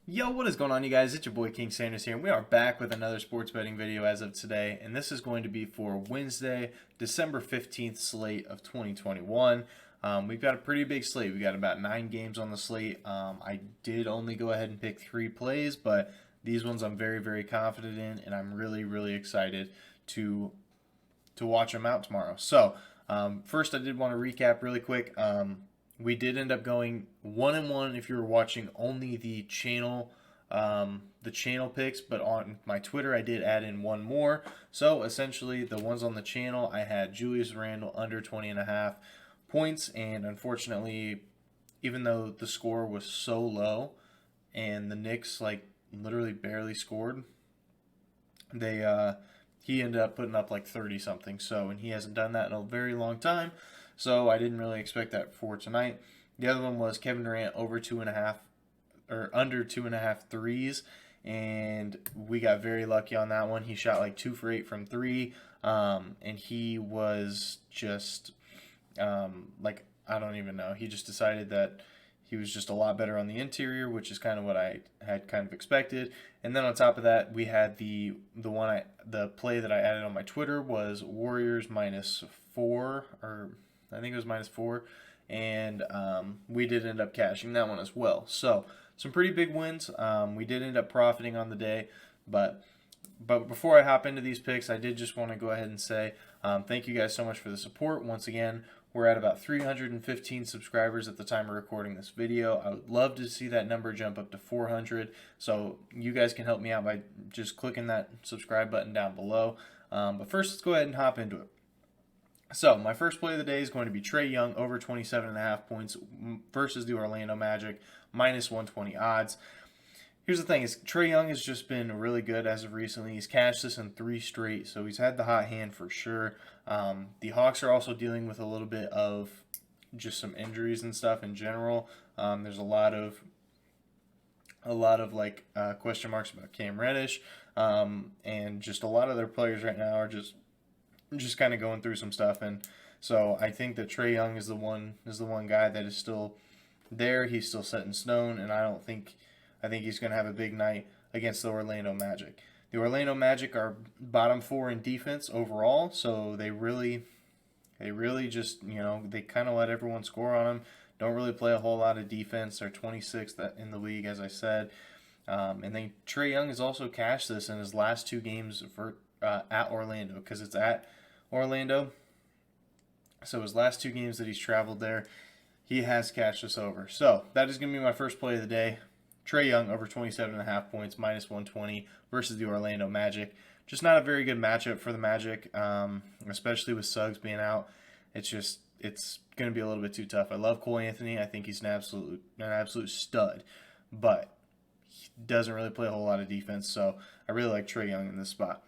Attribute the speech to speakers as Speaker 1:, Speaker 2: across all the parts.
Speaker 1: Yo, what is going on, you guys? It's your boy King Sanders here, and we are back with another sports betting video as of today, and this is going to be for Wednesday, December 15th slate of 2021. We've got a pretty big slate. We got about 9 games on the slate. I did only go ahead and pick 3 plays, but these ones I'm very, very confident in, and I'm really, really excited to watch them out tomorrow. So, first I did want to recap really quick. We did end up going 1-1 if you were watching only the channel picks, but on my Twitter I did add in one more. So essentially the ones on the channel, I had Julius Randle under 20.5 points, and unfortunately, even though the score was so low and the Knicks like literally barely scored, he ended up putting up like 30 something. So, and he hasn't done that in a very long time. So I didn't really expect that for tonight. The other one was Kevin Durant over 2.5 or under 2.5 threes, and we got very lucky on that one. He shot like 2 for 8 from 3, and he was just like, I don't even know. He just decided that he was just a lot better on the interior, which is kind of what I had kind of expected. And then on top of that, we had the play that I added on my Twitter was Warriors -4, or I think it was -4, and we did end up cashing that one as well. So some pretty big wins. We did end up profiting on the day, but before I hop into these picks, I did just want to go ahead and say thank you guys so much for the support. Once again, we're at about 315 subscribers at the time of recording this video. I would love to see that number jump up to 400. So you guys can help me out by just clicking that subscribe button down below. But first, let's go ahead and hop into it. So my first play of the day is going to be Trae Young over 27.5 points versus the Orlando Magic, -120 odds. Here's the thing: is Trae Young has just been really good as of recently. He's cashed this in 3 straight, so he's had the hot hand for sure. The Hawks are also dealing with a little bit of just some injuries and stuff in general. There's a lot of like question marks about Cam Reddish, and just a lot of their players right now are just kind of going through some stuff, and so I think that Trae Young is the one guy that is still there. He's still set in stone, and I think he's going to have a big night against the Orlando Magic. The Orlando Magic are bottom 4 in defense overall, so they really just, they kind of let everyone score on them. Don't really play a whole lot of defense. They're 26th in the league, as I said. And then Trae Young has also cashed this in his last 2 games for at Orlando, because it's at Orlando. So his last 2 games that he's traveled there, he has cashed this over. So that is going to be my first play of the day. Trae Young over 27.5 points, -120 versus the Orlando Magic. Just not a very good matchup for the Magic, especially with Suggs being out. It's going to be a little bit too tough. I love Cole Anthony. I think he's an absolute stud, but he doesn't really play a whole lot of defense. So I really like Trae Young in this spot.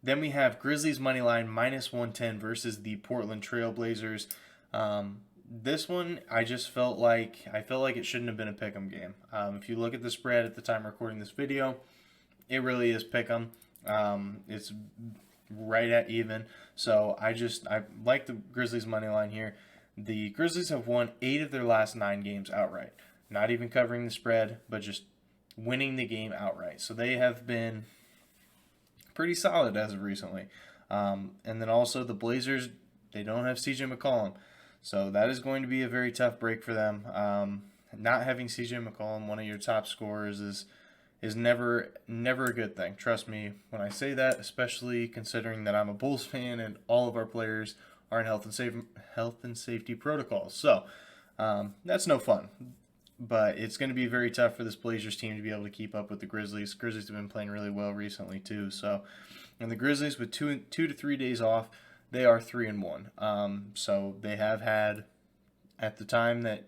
Speaker 1: Then we have Grizzlies money line -110 versus the Portland Trail Blazers. This one, I felt like it shouldn't have been a pick'em game. If you look at the spread at the time of recording this video, it really is pick'em. It's right at even. So I like the Grizzlies money line here. The Grizzlies have won 8 of their last 9 games outright. Not even covering the spread, but just winning the game outright. So they have been pretty solid as of recently. And then also the Blazers, they don't have CJ McCollum. So that is going to be a very tough break for them. Not having CJ McCollum, one of your top scorers, is never a good thing. Trust me when I say that, especially considering that I'm a Bulls fan and all of our players are in health and safety protocols. So that's no fun. But it's going to be very tough for this Blazers team to be able to keep up with the Grizzlies. Grizzlies have been playing really well recently too. So, and the Grizzlies with 2 to 3 days off, they are 3-1. So they have had, at the time that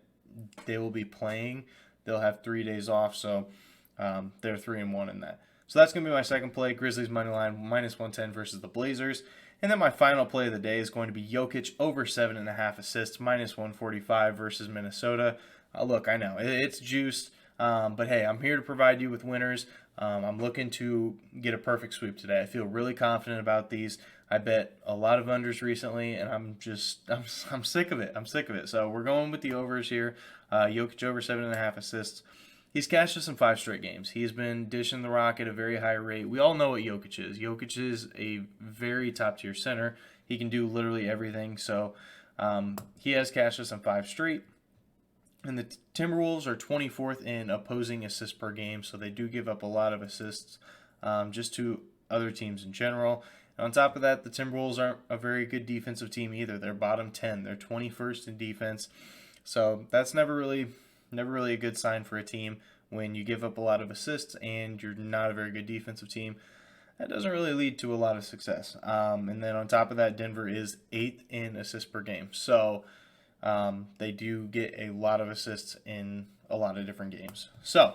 Speaker 1: they will be playing, they'll have 3 days off. So they're 3-1 in that. So that's going to be my second play. Grizzlies money line -110 versus the Blazers. And then my final play of the day is going to be Jokic over 7.5 assists, -145 versus Minnesota. Look, I know it's juiced, but hey, I'm here to provide you with winners. I'm looking to get a perfect sweep today. I feel really confident about these. I bet a lot of unders recently, and I'm sick of it. I'm sick of it. So we're going with the overs here. Jokic over 7.5 assists. he's cashed us in 5 straight games. He's been dishing the rock at a very high rate. We all know what Jokic is. Jokic is a very top-tier center. He can do literally everything. So he has cashed us in 5 straight. And the Timberwolves are 24th in opposing assists per game, so they do give up a lot of assists just to other teams in general. And on top of that, the Timberwolves aren't a very good defensive team either. They're bottom 10. They're 21st in defense. So that's never really a good sign for a team when you give up a lot of assists and you're not a very good defensive team. That doesn't really lead to a lot of success. And then on top of that, Denver is 8th in assists per game. So they do get a lot of assists in a lot of different games. So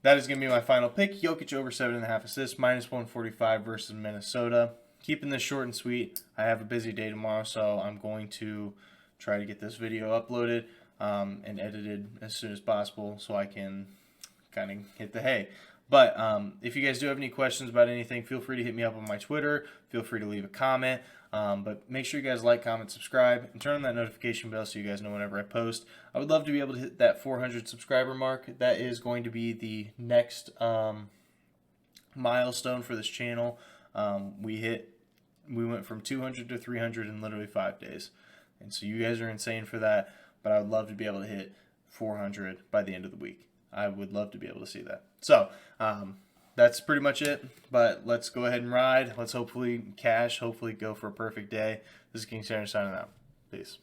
Speaker 1: that is going to be my final pick. Jokic over 7.5 assists, -145 versus Minnesota. Keeping this short and sweet. I have a busy day tomorrow, so I'm going to try to get this video uploaded and edited as soon as possible so I can kind of hit the hay. But if you guys do have any questions about anything, feel free to hit me up on my Twitter. Feel free to leave a comment. But make sure you guys like, comment, subscribe, and turn on that notification bell so you guys know whenever I post. I would love to be able to hit that 400 subscriber mark. That is going to be the next milestone for this channel. We went from 200 to 300 in literally 5 days. And so you guys are insane for that. But I would love to be able to hit 400 by the end of the week. I would love to be able to see that. So that's pretty much it. But let's go ahead and ride. Let's hopefully cash, hopefully go for a perfect day. This is King Sarah signing out. Peace.